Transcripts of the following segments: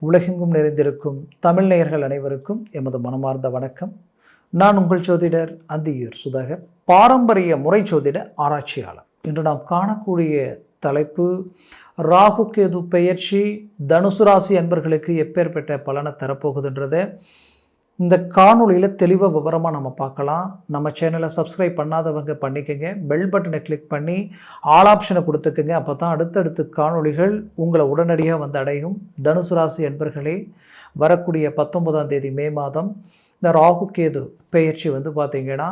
உலகெங்கும் நிறைந்திருக்கும் தமிழ் நேயர்கள் அனைவருக்கும் எமது மனமார்ந்த வணக்கம். நான் உங்கள் ஜோதிடர் அந்தியூர் சுதாகர், பாரம்பரிய முறை ஜோதிட ஆராய்ச்சியாளர். இன்று நாம் காணக்கூடிய தலைப்பு ராகு கேது பெயர்ச்சி தனுசு ராசி அன்பர்களுக்கு எப்பேற்பட்ட பலனை தரப்போகுதுன்றதை இந்த காணொலியில் தெளிவாக விவரமாக நம்ம பார்க்கலாம். நம்ம சேனலை சப்ஸ்கிரைப் பண்ணாதவங்க பண்ணிக்கோங்க, பெல் பட்டனை கிளிக் பண்ணி ஆல் ஆப்ஷனை கொடுத்துக்கோங்க. அப்போ தான் அடுத்தடுத்து காணொலிகள் உங்களை உடனடியாக வந்து அடையும். தனுசு ராசி அன்பர்களே, வரக்கூடிய 19ஆம் தேதி மே மாதம் இந்த ராகு கேது பெயர்ச்சி பார்த்திங்கன்னா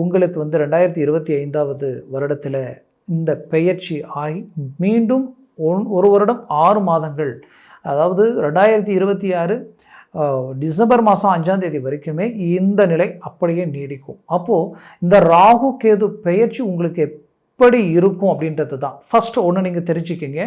உங்களுக்கு 2025வது வருடத்தில் இந்த பெயர்ச்சி ஆகி மீண்டும் ஒரு வருடம் 6 மாதங்கள், அதாவது 2026 டிசம்பர் மாதம் 5ஆம் தேதி வரைக்குமே இந்த நிலை அப்படியே நீடிக்கும். அப்போது இந்த ராகு கேது பெயர்ச்சி உங்களுக்கு எப்படி இருக்கும் அப்படின்றது தான் ஃபஸ்ட்டு ஒன்று நீங்கள் தெரிஞ்சுக்கிங்க.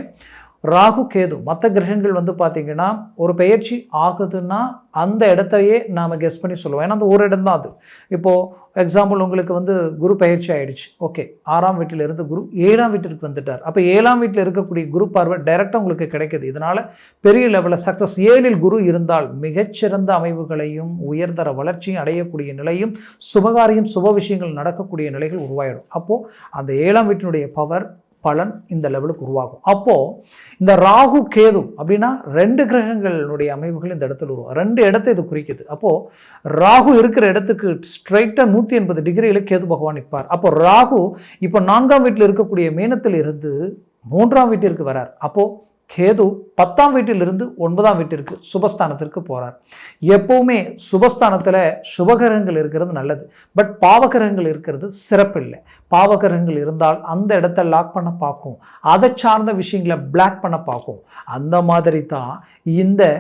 ராகு கேது மற்ற கிரகங்கள் பார்த்திங்கன்னா ஒரு பெயர்ச்சி ஆகுதுன்னா அந்த இடத்தையே நாம் கெஸ் பண்ணி சொல்லுவோம். ஏன்னா அந்த ஒரு இடம் தான் அது. இப்போது எக்ஸாம்பிள் உங்களுக்கு குரு பெயர்ச்சி ஆகிடுச்சு, ஓகே, 6ஆம் வீட்டில் இருந்து குரு 7ஆம் வீட்டிற்கு வந்துட்டார். அப்போ 7ஆம் வீட்டில் இருக்கக்கூடிய குரு பார்வை டைரெக்டாக உங்களுக்கு கிடைக்கிது. இதனால் பெரிய லெவலில் சக்ஸஸ். 7இல் குரு இருந்தால் மிகச்சிறந்த அமைவுகளையும் உயர்தர வளர்ச்சியும் அடையக்கூடிய நிலையும் சுபகாரியம் சுப விஷயங்கள் நடக்கக்கூடிய நிலைகள் உருவாயிடும். அப்போது அந்த 7ஆம் வீட்டினுடைய பவர் பலன் இந்த லெவலுக்கு உருவாகும். அப்போது இந்த ராகு கேது அப்படின்னா 2 கிரகங்களுடைய அமைவுகள் இந்த இடத்துல உருவாகும். 2 இடத்தை இது குறிக்குது. அப்போது ராகு இருக்கிற இடத்துக்கு ஸ்ட்ரைட்டாக 180 டிகிரியில் கேது பகவான் நிற்பார். அப்போ ராகு இப்போ 4ஆம் வீட்டில் இருக்கக்கூடிய மீனத்தில் இருந்து 3ஆம் வீட்டிற்கு வரார். அப்போது கேது 10ஆம் வீட்டிலிருந்து 9ஆம் வீட்டிற்கு சுபஸ்தானத்திற்கு போகிறார். எப்போவுமே சுபஸ்தானத்தில் சுபகிரகங்கள் இருக்கிறது நல்லது, பட் பாவகிரகங்கள் இருக்கிறது சிறப்பில்லை. பாவகிரகங்கள் இருந்தால் அந்த இடத்த லாக் பண்ண பார்க்கும், அதை சார்ந்த விஷயங்களை பிளாக் பண்ண பார்க்கும். அந்த மாதிரி தான் இந்த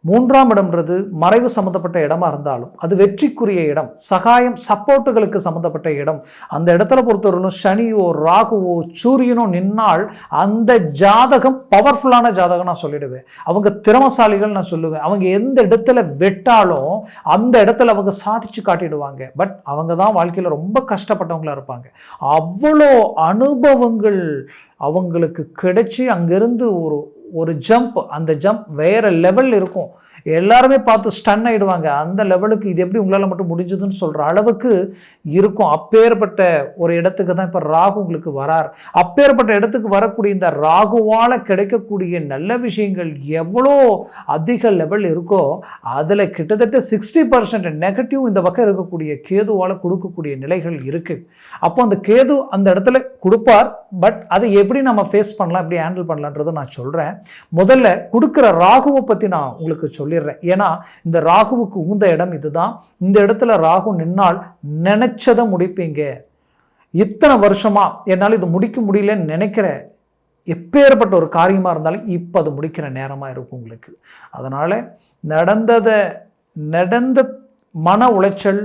3ஆம் இடம்ன்றது மறைவு சம்மந்தப்பட்ட இடமா இருந்தாலும் அது வெற்றிக்குரிய இடம், சகாயம் சப்போர்ட்டுகளுக்கு சம்மந்தப்பட்ட இடம். அந்த இடத்துல பொறுத்தவரையிலும் சனியோ ராகுவோ சூரியனோ நின்னால் அந்த ஜாதகம் பவர்ஃபுல்லான ஜாதகம் நான் சொல்லிடுவேன். அவங்க திறமசாலிகள் நான் சொல்லுவேன். அவங்க எந்த இடத்துல வெட்டாலும் அந்த இடத்துல அவங்க சாதிச்சு காட்டிடுவாங்க. பட் அவங்க தான் வாழ்க்கையில் ரொம்ப கஷ்டப்பட்டவங்களா இருப்பாங்க. அவ்வளோ அனுபவங்கள் அவங்களுக்கு கிடைச்சி அங்கேருந்து ஒரு ஜம்ப், அந்த ஜம்ப் வேறு லெவலில் இருக்கும். எல்லாருமே பார்த்து ஸ்டன் ஆகிடுவாங்க. அந்த லெவலுக்கு இது எப்படி உங்களால் மட்டும் முடிஞ்சதுன்னு சொல்கிற அளவுக்கு இருக்கும். அப்பேற்பட்ட ஒரு இடத்துக்கு தான் இப்போ ராகு உங்களுக்கு வரார். அப்பேற்பட்ட இடத்துக்கு வரக்கூடிய இந்த ராகுவால் கிடைக்கக்கூடிய நல்ல விஷயங்கள் எவ்வளோ அதிக லெவல் இருக்கோ அதில் கிட்டத்தட்ட 60% நெகட்டிவ் இந்த பக்கம் இருக்கக்கூடிய கேதுவால் கொடுக்கக்கூடிய நிலைகள் இருக்குது. அப்போ அந்த கேது அந்த இடத்துல கொடுப்பார். பட் அதை எப்படி நம்ம ஃபேஸ் பண்ணலாம், எப்படி ஹேண்டில் பண்ணலான்றதை நான் சொல்கிறேன். முதல்ல கொடுக்குற ராகுவை பற்றி நான் உங்களுக்கு சொல்லிடுறேன். ஏன்னா இந்த ராகுவுக்கு உந்த இடம் இதுதான். இந்த இடத்துல ராகு நின்னால் நினைச்சதை முடிப்பீங்க. இத்தனை வருஷமா என்னால் இது முடிக்க முடியலன்னு நினைக்கிற எப்பேற்பட்ட ஒரு காரியமாக இருந்தாலும் இப்போ அது முடிக்கிற நேரமாக இருக்கும் உங்களுக்கு. அதனால் நடந்த மன உளைச்சல்,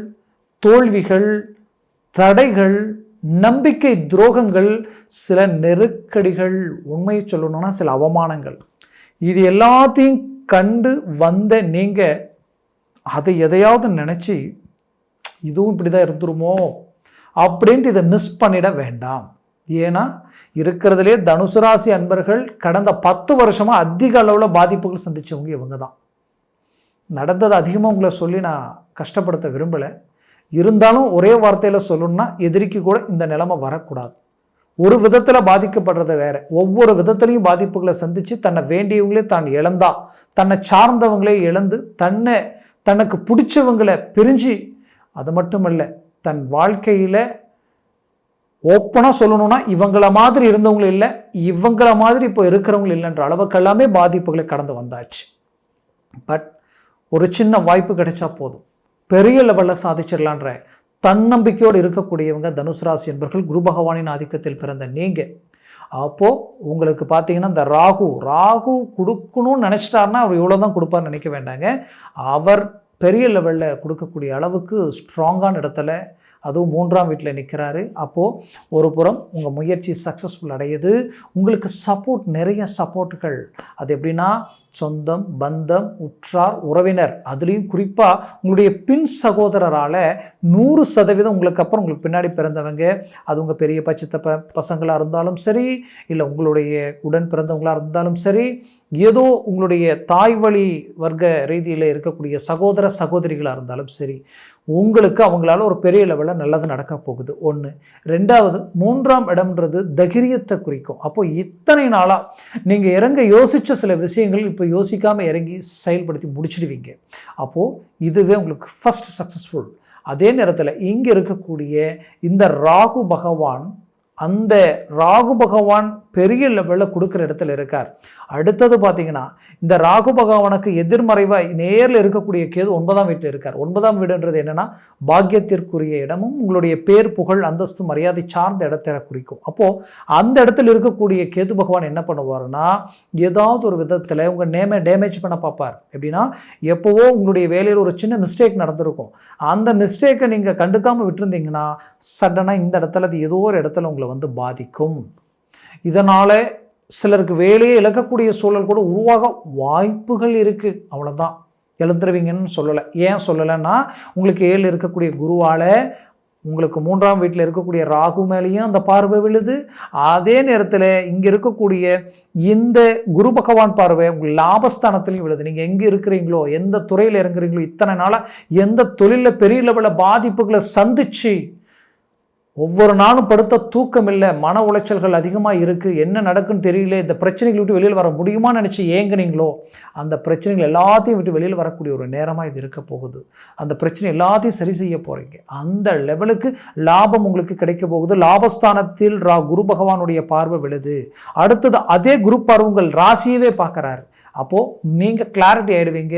தோல்விகள், தடைகள், நம்பிக்கை துரோகங்கள், சில நெருக்கடிகள், உண்மையை சொல்லணும்னா சில அவமானங்கள், இது எல்லாத்தையும் கண்டு வந்த நீங்கள் அதை எதையாவது நினச்சி இதுவும் இப்படி தான் இருந்துருமோ அப்படின்ட்டு இதை மிஸ் பண்ணிட வேண்டாம். ஏன்னா இருக்கிறதுலே தனுசு ராசி அன்பர்கள் கடந்த 10 வருஷமாக அதிக அளவில் பாதிப்புகள் சந்தித்தவங்க இவங்க தான். நடந்தது அதிகமாக உங்களை சொல்லி நான் கஷ்டப்படுத்த விரும்பலை. இருந்தாலும் ஒரே வார்த்தையில் சொல்லணும்னா எதிரிக்கு கூட இந்த நிலைமை வரக்கூடாது. ஒரு விதத்தில் பாதிக்கப்படுறத வேற, ஒவ்வொரு விதத்துலையும் பாதிப்புகளை சந்தித்து தன்னை வேண்டியவங்களே தான் இழந்தா, தன்னை சார்ந்தவங்களே இழந்து, தனக்கு பிடிச்சவங்களை பிரிஞ்சு, அது மட்டுமல்ல தன் வாழ்க்கையில் ஓப்பனாக சொல்லணும்னா இவங்கள மாதிரி இருந்தவங்களும் இல்லை, இவங்கள மாதிரி இப்போ இருக்கிறவங்களும் இல்லைன்ற அளவுக்கெல்லாமே பாதிப்புகளை கடந்து வந்தாச்சு. பட் ஒரு சின்ன வாய்ப்பு கிடைச்சா போதும், பெரிய லெவலில் சாதிச்சிடலான்ற தன்னம்பிக்கையோடு இருக்கக்கூடியவங்க தனுசு ராசி என்பர்கள். குரு பகவானின் ஆதிக்கத்தில் பிறந்த நீங்கள். அப்போது உங்களுக்கு பார்த்தீங்கன்னா இந்த ராகு கொடுக்கணும்னு நினச்சிட்டாருன்னா அவர் இவ்வளோ தான் கொடுப்பார்னு நினைக்க வேண்டாங்க. அவர் பெரிய லெவலில் கொடுக்கக்கூடிய அளவுக்கு ஸ்ட்ராங்கான இடத்துல, அதுவும் 3ஆம் வீட்டில் நிற்கிறாரு. அப்போது ஒரு புறம் உங்கள் முயற்சி சக்ஸஸ்ஃபுல் அடையுது. உங்களுக்கு சப்போர்ட், நிறைய சப்போர்ட்டுகள். அது எப்படின்னா சொந்தம், பந்தம், உற்றார், உறவினர், அதுலேயும் குறிப்பாக உங்களுடைய பின் சகோதரரால் 100% உங்களுக்கு அப்புறம் உங்களுக்கு பின்னாடி பிறந்தவங்க, அது உங்கள் பெரிய பச்சை பசங்களாக இருந்தாலும் சரி, இல்லை உங்களுடைய உடன் பிறந்தவங்களாக இருந்தாலும் சரி, ஏதோ உங்களுடைய தாய் வழி வர்க்க ரீதியில் இருக்கக்கூடிய சகோதர சகோதரிகளாக இருந்தாலும் சரி, உங்களுக்கு அவங்களால ஒரு பெரிய லெவலில் நல்லது நடக்க போகுது. 1. 2வது, 3ஆம் இடம்ன்றது தைரியத்தை குறிக்கும். அப்போது இத்தனை நாளாக நீங்கள் இறங்க யோசித்த சில விஷயங்கள் இப்போ யோசிக்காமல் இறங்கி செயல்படுத்தி முடிச்சிடுவீங்க. அப்போது இதுவே உங்களுக்கு ஃபர்ஸ்ட் சக்ஸஸ்ஃபுல். அதே நேரத்தில் இங்கே இருக்கக்கூடிய இந்த ராகு பகவான், அந்த ராகு பகவான் பெரிய லெவலில் கொடுக்குற இடத்துல இருக்கார். அடுத்தது பார்த்தீங்கன்னா இந்த ராகு பகவானுக்கு எதிர்மறைவாக நேரில் இருக்கக்கூடிய கேது 9ஆம் வீட்டில் இருக்கார். 9ஆம் வீடுன்றது என்னென்னா பாக்கியத்திற்குரிய இடமும் உங்களுடைய பேர், புகழ், அந்தஸ்து, மரியாதை சார்ந்த இடத்தை குறிக்கும். அப்போது அந்த இடத்துல இருக்கக்கூடிய கேது பகவான் என்ன பண்ணுவார்னா, ஏதாவது ஒரு விதத்தில் உங்கள் நேமை டேமேஜ் பண்ண பார்ப்பார். எப்படின்னா, எப்போவோ உங்களுடைய வேலையில் ஒரு சின்ன மிஸ்டேக் நடந்திருக்கும். அந்த மிஸ்டேக்கை நீங்கள் கண்டுக்காமல் விட்டுருந்தீங்கன்னா சடனாக இந்த இடத்துல அது ஏதோ ஒரு இடத்துல உங்களை வந்து பாதிக்கும். இதனால் சிலருக்கு வேலையை இழக்கக்கூடிய சூழல் கூட உருவாக வாய்ப்புகள் இருக்குது. அவ்வளோதான், எழுந்துருவீங்கன்னு சொல்லலை. ஏன் சொல்லலைன்னா, உங்களுக்கு 7 இருக்கக்கூடிய குருவால் உங்களுக்கு 3ஆம் வீட்டில் இருக்கக்கூடிய ராகு மேலேயும் அந்த பார்வை விழுது. அதே நேரத்தில் இங்கே இருக்கக்கூடிய இந்த குரு பகவான் பார்வை உங்கள் லாபஸ்தானத்துலையும் விழுது. நீங்கள் எங்கே இருக்கிறீங்களோ, எந்த துறையில் இறங்குறீங்களோ, இத்தனை நாளாக எந்த தொழிலில் பெரிய லெவலில் பாதிப்புகளை சந்திச்சு ஒவ்வொரு நாளும் படுத்த தூக்கம் இல்லை, மன உளைச்சல்கள் அதிகமாக இருக்குது, என்ன நடக்குன்னு தெரியல, இந்த பிரச்சனைகளை விட்டு வெளியில் வர முடியுமான்னு நினச்சி ஏங்குனீங்களோ, அந்த பிரச்சனைகள் எல்லாத்தையும் விட்டு வெளியில் வரக்கூடிய ஒரு நேரமாக இது இருக்க போகுது. அந்த பிரச்சனை எல்லாத்தையும் சரி செய்ய போகிறீங்க. அந்த லெவலுக்கு லாபம் உங்களுக்கு கிடைக்க போகுது. லாபஸ்தானத்தில் குரு பகவானுடைய பார்வை விழுது. அடுத்தது அதே குரு பார்வை உங்கள் ராசியவே பார்க்குறாரு. அப்போது நீங்கள் கிளாரிட்டி ஆகிடுவீங்க,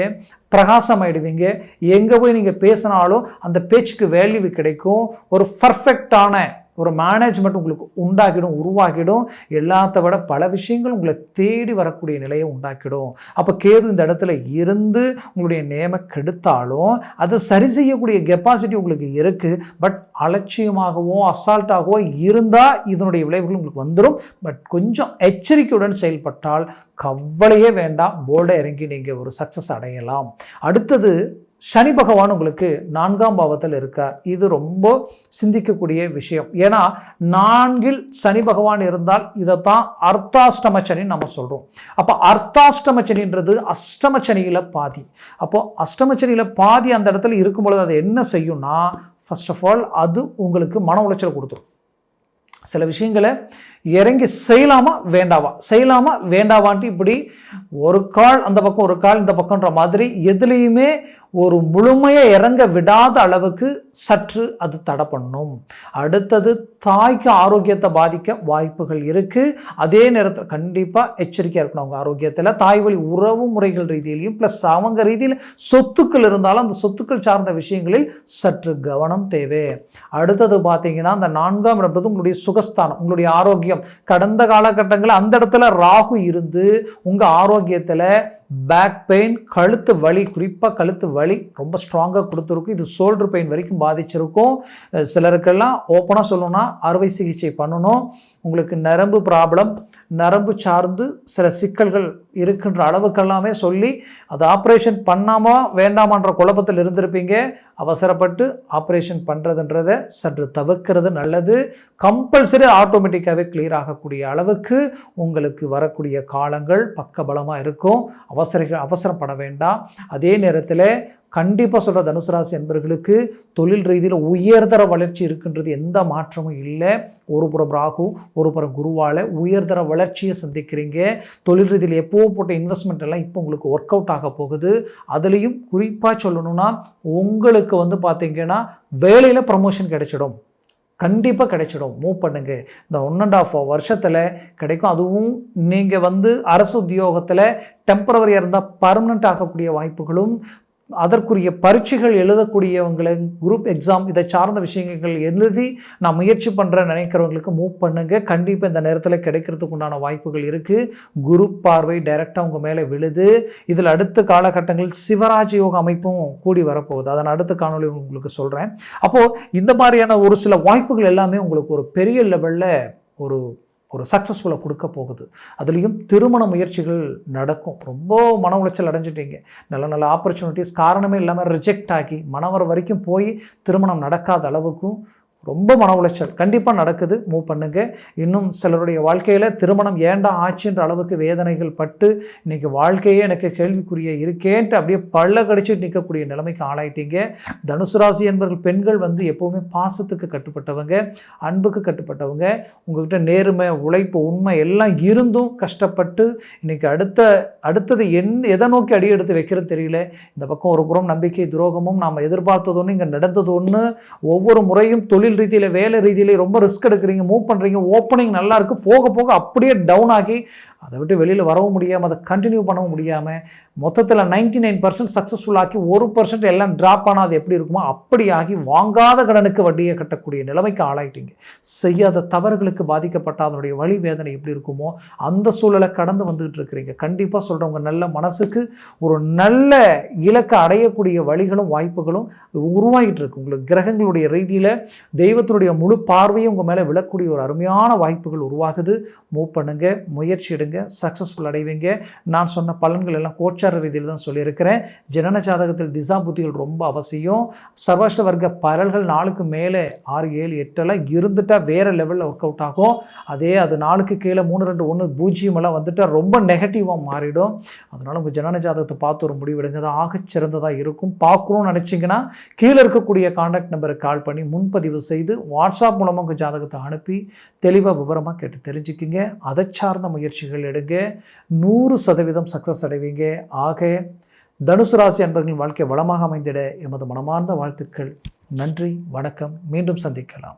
பிரகாசம் ஆகிடுவீங்க. எங்கே போய் நீங்கள் பேசினாலும் அந்த பேச்சுக்கு வேல்யூ கிடைக்கும். ஒரு பர்ஃபெக்டான ஒரு மேனேஜ்மெண்ட் உங்களுக்கு உருவாக்கிடும். எல்லாத்த விட பல விஷயங்கள் உங்களை தேடி வரக்கூடிய நிலையை உண்டாக்கிடும். அப்போ கேது இந்த இடத்துல இருந்து உங்களுடைய நேம கெடுத்தாலும் அதை சரி செய்யக்கூடிய கெப்பாசிட்டி உங்களுக்கு இருக்குது. பட் அலட்சியமாகவோ அசால்ட்டாகவோ இருந்தால் இதனுடைய விளைவுகள் உங்களுக்கு வந்துடும். பட் கொஞ்சம் எச்சரிக்கையுடன் செயல்பட்டால் கவலையே வேண்டாம், போல்டாக இறங்கி நீங்கள் ஒரு சக்ஸஸ் அடையலாம். அடுத்தது சனி பகவான் உங்களுக்கு 4ஆம் பாவத்தில் இருக்கார். இது ரொம்ப சிந்திக்கக்கூடிய விஷயம். ஏன்னா 4இல் சனி பகவான் இருந்தால் இதைத்தான் அர்த்தாஷ்டம சனின்னு நம்ம சொல்கிறோம். அப்போ அர்த்தாஷ்டம சனின்றது அஷ்டம சனியில் பாதி. அப்போது அஷ்டம சனியில் பாதி அந்த இடத்துல இருக்கும் பொழுது அது என்ன செய்யும்னா, ஃபர்ஸ்ட் ஆஃப் ஆல் அது உங்களுக்கு மன உளைச்சல் கொடுத்துரும். சில விஷயங்களை இறங்கி செய்யலாமா வேண்டாவான்ட்டு இப்படி ஒரு கால் அந்த பக்கம் ஒரு கால் இந்த பக்கம்ன்ற மாதிரி எதுலேயுமே ஒரு முழுமையை இறங்க விடாத அளவுக்கு சற்று அது தடை பண்ணும். அடுத்தது தாய்க்கு ஆரோக்கியத்தை பாதிக்க வாய்ப்புகள் இருக்குது. அதே நேரத்தில் கண்டிப்பாக எச்சரிக்கையாக இருக்கணும். அவங்க ஆரோக்கியத்தில் தாய் வழி உறவு முறைகள் ரீதியிலையும் ப்ளஸ் அவங்க ரீதியில் சொத்துக்கள் இருந்தாலும் அந்த சொத்துக்கள் சார்ந்த விஷயங்களில் சற்று கவனம் தேவை. அடுத்தது பார்த்தீங்கன்னா, அந்த 4ஆம் இடம்ன்றது உங்களுடைய சுகஸ்தானம், உங்களுடைய ஆரோக்கியம். கடந்த காலகட்டங்களில் அந்த இடத்துல ராகு இருந்து உங்கள் ஆரோக்கியத்தில் பேக் பெயின், கழுத்து வலி, குறிப்பாக கழுத்து வலி ரொம்ப ஸ்ட்ராங்காக கொடுத்துருக்கும். இது ஷோல்டர் பெயின் வரைக்கும் பாதிச்சிருக்கும். சிலருக்கெல்லாம் ஓப்பனாக சொல்லணும்னா அறுவை சிகிச்சை பண்ணணும். உங்களுக்கு நரம்பு ப்ராப்ளம், நரம்பு சார்ந்து சில சிக்கல்கள் இருக்குன்ற அளவுக்கெல்லாமே சொல்லி அது ஆப்ரேஷன் பண்ணாமா வேண்டாமான்ற குழப்பத்தில் இருந்திருப்பீங்க. அவசரப்பட்டு ஆப்ரேஷன் பண்ணுறதுன்றதை சற்று தவிர்க்கிறது நல்லது. கம்பல்சரி ஆட்டோமேட்டிக்காகவே கிளியர் ஆகக்கூடிய அளவுக்கு உங்களுக்கு வரக்கூடிய காலங்கள் பக்கபலமாக இருக்கும். அவசரப்பட வேண்டாம். அதே நேரத்தில் கண்டிப்பாக சொல்கிற தனுசு ராசி என்பவர்களுக்கு தொழில் ரீதியில் உயர்தர வளர்ச்சி இருக்குன்றது எந்த மாற்றமும் இல்லை. ஒரு புறம் ராகு, ஒரு புறம் குருவால் உயர்தர வளர்ச்சியை சந்திக்கிறீங்க. தொழில் ரீதியில் எப்போ போட்ட இன்வெஸ்ட்மெண்ட் எல்லாம் இப்போ உங்களுக்கு ஒர்க் அவுட் ஆக போகுது. அதுலேயும் குறிப்பாக சொல்லணும்னா உங்களுக்கு வந்து பார்த்தீங்கன்னா வேலையில் ப்ரமோஷன் கிடைச்சிடும், கண்டிப்பாக கிடைச்சிடும். மூவ் பண்ணுங்க. இந்த 1.5 வருஷத்தில் கிடைக்கும். அதுவும் நீங்கள் வந்து அரசு உத்தியோகத்தில் டெம்பரவரியாக இருந்தால் பர்மனெண்ட் ஆகக்கூடிய வாய்ப்புகளும், அதற்குரிய பரீட்சைகள் எழுதக்கூடியவங்களை, குரூப் எக்ஸாம் இதை சார்ந்த விஷயங்கள் எழுதி நான் முயற்சி பண்ணுறேன் நினைக்கிறவங்களுக்கு மூவ் பண்ணுங்க. கண்டிப்பாக இந்த நேரத்தில் கிடைக்கிறதுக்கு உண்டான வாய்ப்புகள் இருக்குது. குரு பார்வை டைரெக்டாக உங்கள் மேலே விழுது. இதில் அடுத்த காலகட்டங்களில் சிவராஜ் யோக அமைப்பும் கூடி வரப்போகுது. அதன் அடுத்த காணொலி உங்களுக்கு சொல்கிறேன். அப்போது இந்த மாதிரியான ஒரு சில வாய்ப்புகள் எல்லாமே உங்களுக்கு ஒரு பெரிய லெவலில் ஒரு ஒரு சக்ஸஸ்ஃபுல்லாக கொடுக்க போகுது. அதுலேயும் திருமண முயற்சிகள் நடக்கும். ரொம்ப மன உளைச்சல் அடைஞ்சிட்டீங்க, நல்ல நல்ல ஆப்பர்ச்சுனிட்டிஸ் காரணமே இல்லாமல் ரிஜெக்ட் ஆகி மனவர வரைக்கும் போய் திருமணம் நடக்காத அளவுக்கும் ரொம்ப மன உளைச்சல் கண்டிப்பாக நடக்குது. மூவ் பண்ணுங்க. இன்னும் சிலருடைய வாழ்க்கையில் திருமணம் ஏண்டா ஆச்சுன்ற அளவுக்கு வேதனைகள் பட்டு இன்றைக்கி வாழ்க்கையே எனக்கு கேள்விக்குரிய இருக்கேன்ட்டு அப்படியே பல்ல கடிச்சிட்டு நிற்கக்கூடிய நிலைமைக்கு ஆளாயிட்டீங்க. தனுசு ராசி என்பவர்கள் பெண்கள் எப்போவுமே பாசத்துக்கு கட்டுப்பட்டவங்க, அன்புக்கு கட்டுப்பட்டவங்க. உங்கள்கிட்ட நேர்மை, உழைப்பு, உண்மை எல்லாம் இருந்தும் கஷ்டப்பட்டு இன்றைக்கி அடுத்தது எதை நோக்கி அடி எடுத்து வைக்கிறது தெரியல. இந்த பக்கம் ஒரு புறம் நம்பிக்கை துரோகமும், நாம் எதிர்பார்த்தது ஒன்று, இங்கே நடந்தது ஒன்று. ஒவ்வொரு முறையும் தொழில் ரீதியில், வேலை ரீதியிலே ரொம்ப ரிஸ்க் எடுக்கிறீங்க, மூவ் பண்ணுறீங்க, ஓப்பனிங் நல்லா இருக்குது, போக போக அப்படியே டவுன் ஆகி அதை விட்டு வெளியில் வரவும் முடியாமல், அதை கண்டினியூ பண்ணவும் முடியாமல், மொத்தத்தில் 99% சக்ஸஸ்ஃபுல் ஆக்கி 1% எல்லாம் ட்ராப் ஆனால் அது எப்படி இருக்குமோ அப்படி ஆகி வாங்காத கடனுக்கு வட்டியை கட்டக்கூடிய நிலைமைக்கு ஆளாயிட்டீங்க. செய்யாத தவறுகளுக்கு பாதிக்கப்பட்ட அதனுடைய வழி வேதனை எப்படி இருக்குமோ அந்த சூழலை கடந்து வந்துகிட்டு இருக்கிறீங்க. கண்டிப்பாக சொல்கிறேன், உங்கள் நல்ல மனசுக்கு ஒரு நல்ல இலக்கை அடையக்கூடிய வழிகளும் வாய்ப்புகளும் உருவாகிட்டு இருக்கு. உங்களுக்கு கிரகங்களுடைய ரீதியில் தெய்வத்தினுடைய முழு பார்வையும் உங்கள் மேலே விழக்கூடிய ஒரு அருமையான வாய்ப்புகள் உருவாகுது. மூவ் பண்ணுங்க, முயற்சி எடுங்க, சக்ஸஸ்ஃபுல் அடைவீங்க. நான் சொன்ன பலன்கள் எல்லாம் கோச்சார ரீதியில் தான் சொல்லியிருக்கிறேன். ஜனன ஜாதகத்தில் திசா புத்திகள் ரொம்ப அவசியம். சர்வாஷ்ட வர்க்க பரல்கள் 4க்கு மேலே 6, 7, 8 இருந்துட்டால் வேறு லெவலில் ஒர்க் அவுட் ஆகும். அது 4க்கு கீழே 3, 2, 1, 0 வந்துட்டால் ரொம்ப நெகட்டிவாக மாறிடும். அதனால் உங்கள் ஜனன ஜாதகத்தை பார்த்து ஒரு முடிவெடுங்க. அது ஆகச்சிறந்ததாக இருக்கும். பார்க்கணும்னு நினச்சிங்கன்னா கீழே இருக்கக்கூடிய கான்டாக்ட் நம்பருக்கு கால் பண்ணி முன்பதிவு செய்து வாட்ஸ்அப் மூலமாக உங்கள் ஜாதகத்தை அனுப்பி தெளிவாக விவரமாக கேட்டு தெரிஞ்சுக்கிங்க. அதை சார்ந்த முயற்சிகள் எடுங்க. 100% சக்ஸஸ் அடைவீங்க. ஆக தனுசு ராசி அன்பர்களின் வாழ்க்கை வளமாக அமைந்திட எமது மனமார்ந்த வாழ்த்துக்கள். நன்றி, வணக்கம். மீண்டும் சந்திக்கலாம்.